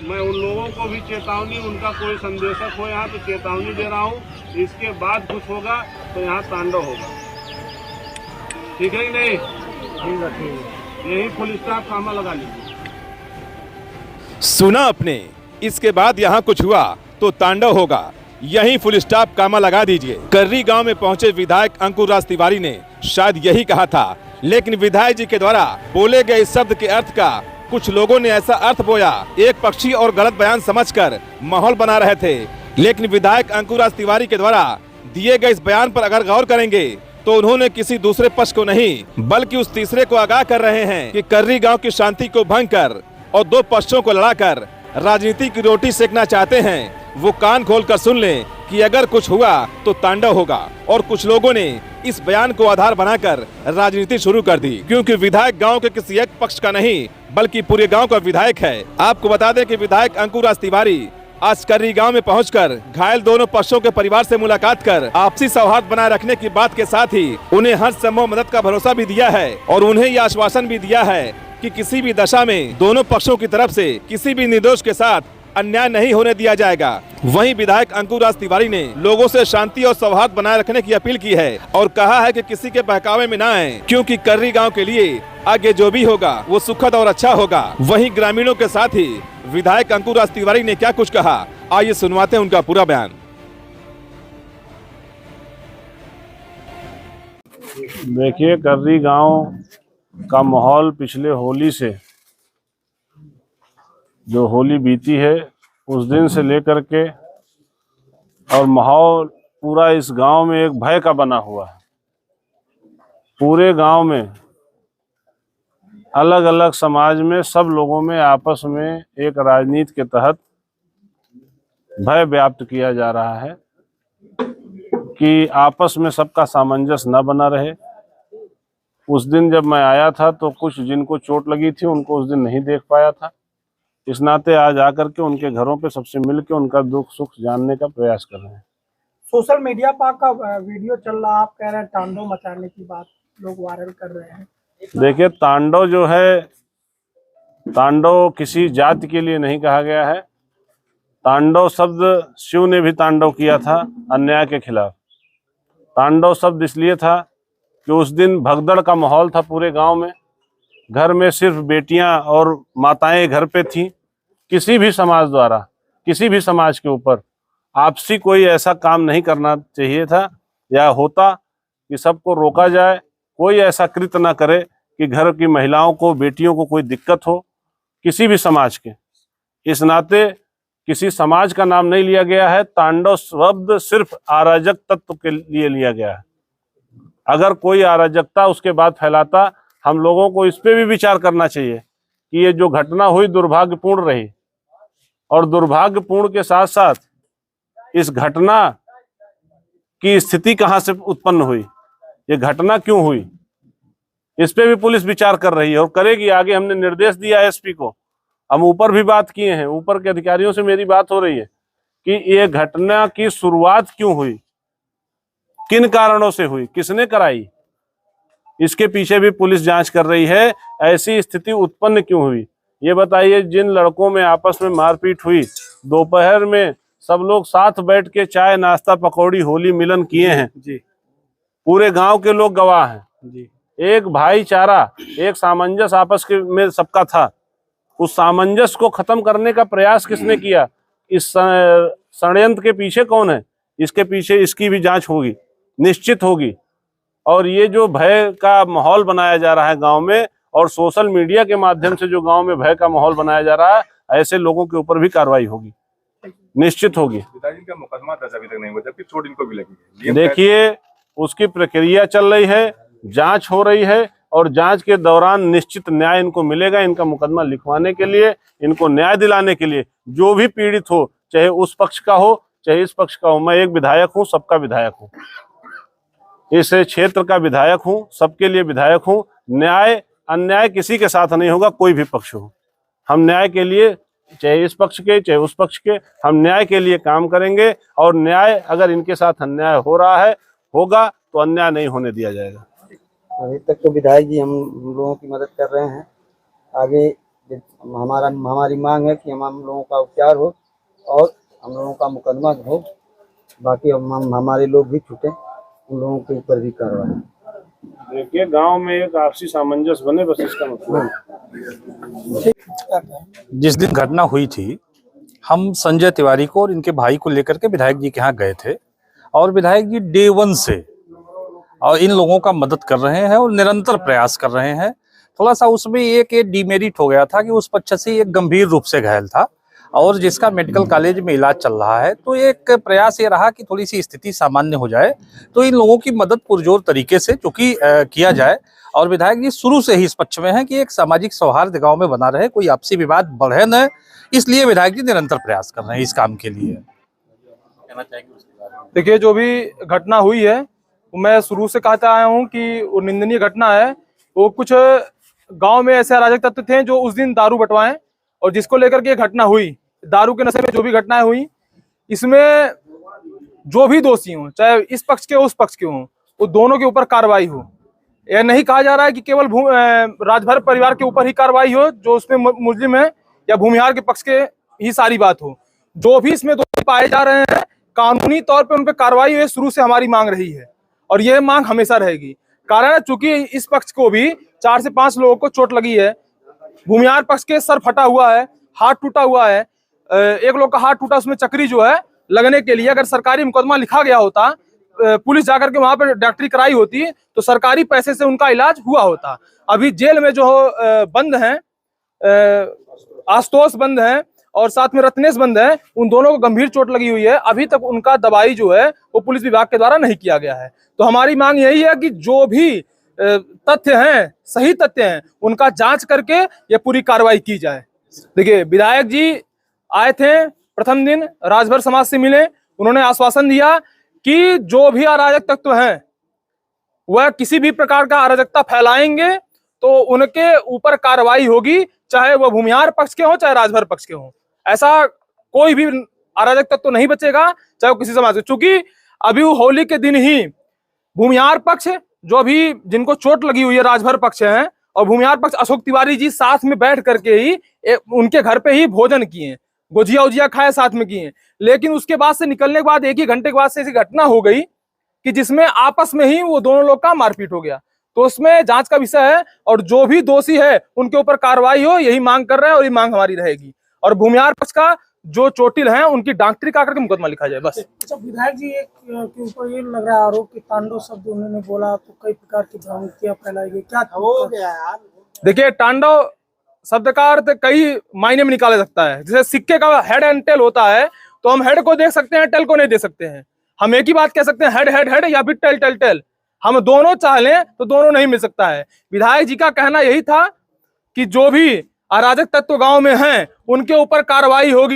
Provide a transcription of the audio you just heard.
मैं उन लोगों को भी चेतावनी, उनका कोई संदेशक हो यहाँ तो चेतावनी दे रहा हूँ, इसके बाद कुछ होगा तो यहाँ तांडव होगा। ठीक है कि नहीं? यही फुल स्टॉप कामा लगा लीजिए। सुना आपने, इसके बाद यहाँ कुछ हुआ तो तांडव होगा, यही फुल स्टॉप कामा लगा दीजिए। कर्री गांव में पहुंचे विधायक अंकुर राज तिवारी ने शायद यही कहा था, लेकिन विधायक जी के द्वारा बोले गए इस शब्द के अर्थ का कुछ लोगों ने ऐसा अर्थ बोया, एक पक्षी और गलत बयान समझकर माहौल बना रहे थे। लेकिन विधायक अंकुर राज तिवारी के द्वारा दिए गए इस बयान पर अगर गौर करेंगे तो उन्होंने किसी दूसरे पक्ष को नहीं बल्कि उस तीसरे को आगाह कर रहे हैं कि कर्री गांव की शांति को भंग कर और दो पक्षों को लड़ाकर राजनीति की रोटी सेकना चाहते हैं। वो कान खोलकर सुन लें कि अगर कुछ हुआ तो तांडव होगा। और कुछ लोगों ने इस बयान को आधार बनाकर राजनीति शुरू कर दी, क्योंकि विधायक गांव के किसी एक पक्ष का नहीं बल्कि पूरे गांव का विधायक है। आपको बता दें कि विधायक अंकुर राज तिवारी आज कर्री गांव में पहुंचकर घायल दोनों पक्षों के परिवार से मुलाकात कर आपसी सौहार्द बनाए रखने की बात के साथ ही उन्हें हर संभव मदद का भरोसा भी दिया है और उन्हें यह आश्वासन भी दिया है कि किसी भी दशा में दोनों पक्षों की तरफ से किसी भी निर्दोष के साथ अन्याय नहीं होने दिया जाएगा। वहीं विधायक अंकुर राज तिवारी ने लोगों से शांति और सौहार्द बनाए रखने की अपील की है और कहा है कि किसी के बहकावे में न आए, क्योंकि कर्री गांव के लिए आगे जो भी होगा वो सुखद और अच्छा होगा। वहीं ग्रामीणों के साथ ही विधायक अंकुर राज तिवारी ने क्या कुछ कहा, आइए सुनवाते हैं उनका पूरा बयान। देखिए, कर्री गांव का माहौल पिछले होली से, जो होली बीती है उस दिन से लेकर के, और माहौल पूरा इस गांव में एक भय का बना हुआ है। पूरे गांव में अलग अलग समाज में सब लोगों में आपस में एक राजनीति के तहत भय व्याप्त किया जा रहा है कि आपस में सबका सामंजस्य न बना रहे। उस दिन जब मैं आया था तो कुछ जिनको चोट लगी थी उनको उस दिन नहीं देख पाया था, इस नाते आज आकर के उनके घरों पे सबसे मिल के उनका दुख सुख जानने का प्रयास कर रहे हैं। सोशल मीडिया पर का वीडियो चल रहा, आप कह रहे हैं तांडव मचाने की बात लोग वायरल कर रहे हैं। देखिए, तांडव जो है, तांडव किसी जाति के लिए नहीं कहा गया है। तांडव शब्द शिव ने भी तांडव किया था अन्याय के खिलाफ। तांडव शब्द इसलिए था कि उस दिन भगदड़ का माहौल था पूरे गांव में। घर में सिर्फ बेटियां और माताएं घर पे थीं। किसी भी समाज द्वारा किसी भी समाज के ऊपर आपसी कोई ऐसा काम नहीं करना चाहिए था या होता कि सबको रोका जाए, कोई ऐसा कृत्य ना करे कि घर की महिलाओं को, बेटियों को कोई दिक्कत हो, किसी भी समाज के। इस नाते किसी समाज का नाम नहीं लिया गया है। तांडव शब्द सिर्फ अराजक तत्व के लिए लिया गया है। अगर कोई अराजकता उसके बाद फैलाता, हम लोगों को इस पे भी विचार करना चाहिए कि ये जो घटना हुई दुर्भाग्यपूर्ण रही, और दुर्भाग्यपूर्ण के साथ साथ इस घटना की स्थिति कहां से उत्पन्न हुई, ये घटना क्यों हुई, इस पे भी पुलिस विचार कर रही है और करेगी आगे। हमने निर्देश दिया एसपी को, हम ऊपर भी बात किए हैं, ऊपर के अधिकारियों से मेरी बात हो रही है कि ये घटना की शुरुआत क्यों हुई, किन कारणों से हुई, किसने कराई, इसके पीछे भी पुलिस जांच कर रही है। ऐसी स्थिति उत्पन्न क्यों हुई ये बताइए। जिन लड़कों में आपस में मारपीट हुई, दोपहर में सब लोग साथ बैठ के चाय नाश्ता पकौड़ी होली मिलन किए हैं जी, पूरे गांव के लोग गवाह हैं जी। एक भाईचारा, एक सामंजस्य आपस के में सबका था। उस सामंजस्य को खत्म करने का प्रयास किसने किया, इस षड्यंत्र के पीछे कौन है, इसके पीछे इसकी भी जांच होगी, निश्चित होगी। और ये जो भय का माहौल बनाया जा रहा है गांव में, और सोशल मीडिया के माध्यम से जो गांव में भय का माहौल बनाया जा रहा है, ऐसे लोगों के ऊपर भी कार्रवाई होगी, निश्चित होगी। पिताजी का मुकदमा दर्ज अभी तक नहीं हुआ, जबकि चोट इनको भी लगी है। देखिए, उसकी प्रक्रिया चल रही है, जांच हो रही है, और जांच के दौरान निश्चित न्याय इनको मिलेगा। इनका मुकदमा लिखवाने के लिए, इनको न्याय दिलाने के लिए, जो भी पीड़ित हो, चाहे उस पक्ष का हो चाहे इस पक्ष का हो, मैं एक विधायक हूँ, सबका विधायक हूँ, इस क्षेत्र का विधायक हूँ, सबके लिए विधायक हूँ। न्याय अन्याय किसी के साथ नहीं होगा, कोई भी पक्ष हो। हम न्याय के लिए, चाहे इस पक्ष के चाहे उस पक्ष के, हम न्याय के लिए काम करेंगे। और न्याय, अगर इनके साथ अन्याय हो रहा है, होगा, तो अन्याय नहीं होने दिया जाएगा। अभी तक तो विधायक जी हम लोगों की मदद कर रहे हैं, आगे हमारी मांग है कि हम लोगों का उपचार हो और हम लोगों का मुकदमा हो, बाकी हमारे लोग भी छूटे, उन लोगों के ऊपर भी कार्रवाई। देखिए गांव में एक आपसी सामंजस्य बने, बस इसका मतलब। जिस दिन घटना हुई थी, हम संजय तिवारी को और इनके भाई को लेकर के विधायक जी के यहाँ गए थे और विधायक जी डे 1 से और इन लोगों का मदद कर रहे हैं और निरंतर प्रयास कर रहे हैं। थोड़ा सा उसमें एक डिमेरिट हो गया था कि उस बच्चे से एक गंभीर रूप से घायल था और जिसका मेडिकल कॉलेज में इलाज चल रहा है। तो एक प्रयास ये रहा कि थोड़ी सी स्थिति सामान्य हो जाए तो इन लोगों की मदद पुरजोर तरीके से चूंकि किया जाए। और विधायक जी शुरू से ही इस पक्ष में है कि एक सामाजिक सौहार्द गांव में बना रहे, कोई आपसी विवाद बढ़े न, इसलिए विधायक जी निरंतर प्रयास कर रहे हैं इस काम के लिए। देखिए, जो भी घटना हुई है मैं शुरू से कहता आया हूँ कि वो निंदनीय घटना है। वो कुछ गांव में ऐसे अराजक तत्व थे जो उस दिन दारू बंटवाएं और जिसको लेकर के घटना हुई, दारू के नशे में जो भी घटनाएं हुई, इसमें जो भी दोषी हों, चाहे इस पक्ष के हो उस पक्ष के हों, वो दोनों के ऊपर कार्रवाई हो। यह नहीं कहा जा रहा है कि केवल राजभर परिवार के ऊपर ही कार्रवाई हो जो उसमें मुजरिम है, या भूमिहार के पक्ष के ही सारी बात हो। जो भी इसमें दोषी पाए जा रहे हैं कानूनी तौर पर उन पर कार्रवाई हुई, शुरू से हमारी मांग रही है और यह मांग हमेशा रहेगी। कारण चूंकि इस पक्ष को भी 4 से 5 लोगों को चोट लगी है, भूमिहार पक्ष के सर फटा हुआ है, हाथ टूटा हुआ है, एक लोग का हाथ टूटा, उसमें चक्री जो है लगने के लिए अगर सरकारी मुकदमा लिखा गया होता, पुलिस जाकर के वहां पर डॉक्टरी कराई होती तो सरकारी पैसे से उनका इलाज हुआ होता। अभी जेल में जो बंद हैं, आशुतोष बंद हैं और साथ में रत्नेश बंद है, उन दोनों को गंभीर चोट लगी हुई है। अभी तक उनका दवाई जो है वो पुलिस विभाग के द्वारा नहीं किया गया है। तो हमारी मांग यही है कि जो भी तथ्य हैं, सही तथ्य हैं, उनका जांच करके ये पूरी कार्रवाई की जाए। देखिए, विधायक जी आए थे प्रथम दिन, राजभर समाज से मिले, उन्होंने आश्वासन दिया कि जो भी अराजक तत्व हैं वह किसी भी प्रकार का अराजकता फैलाएंगे तो उनके ऊपर कार्रवाई होगी, चाहे वह भूमिहार पक्ष के हो चाहे राजभर पक्ष के हो। ऐसा कोई भी अराजक तत्व नहीं बचेगा, चाहे वो किसी समाज के। चूंकि अभी होली के दिन ही भूमिहार पक्ष जो अभी जिनको चोट लगी हुई है राजभर पक्ष है और भूमिहार पक्ष अशोक तिवारी जी साथ में बैठ करके ही उनके घर पे ही भोजन किए, गुजिया उजिया खाए, साथ में किए। लेकिन उसके बाद से निकलने के बाद 1 ही घंटे के बाद से ऐसी घटना हो गई कि जिसमें आपस में ही वो दोनों लोग का मारपीट हो गया। तो उसमें जांच का विषय है और जो भी दोषी है उनके ऊपर कार्रवाई हो, यही मांग कर रहे हैं और ये मांग हमारी रहेगी। और भूमिहार पक्ष का जो चोटिल हैं उनकी डॉक्टरी का करके मुकदमा लिखा जाए, बस। अच्छा, विधायक जी के ऊपर ये लग रहा है आरोप कि तांडव शब्द उन्होंने बोला तो कई प्रकार की भ्रांतियां फैलाई गई, क्या हो गया यार? देखिए, तांडव शब्द का अर्थ कई मायने में निकाला सकता है। जैसे सिक्के का हेड एंड टेल होता है तो हम हेड को देख सकते हैं, टेल को नहीं देख सकते हैं। हम एक ही बात कह सकते हैं, हेड हेड हेड या फिर टेल टेल टेल। हम दोनों चाह लें तो दोनों नहीं मिल सकता है। विधायक जी का कहना यही था कि जो भी अराजक तत्व गांव में हैं उनके ऊपर कार्रवाई होगी।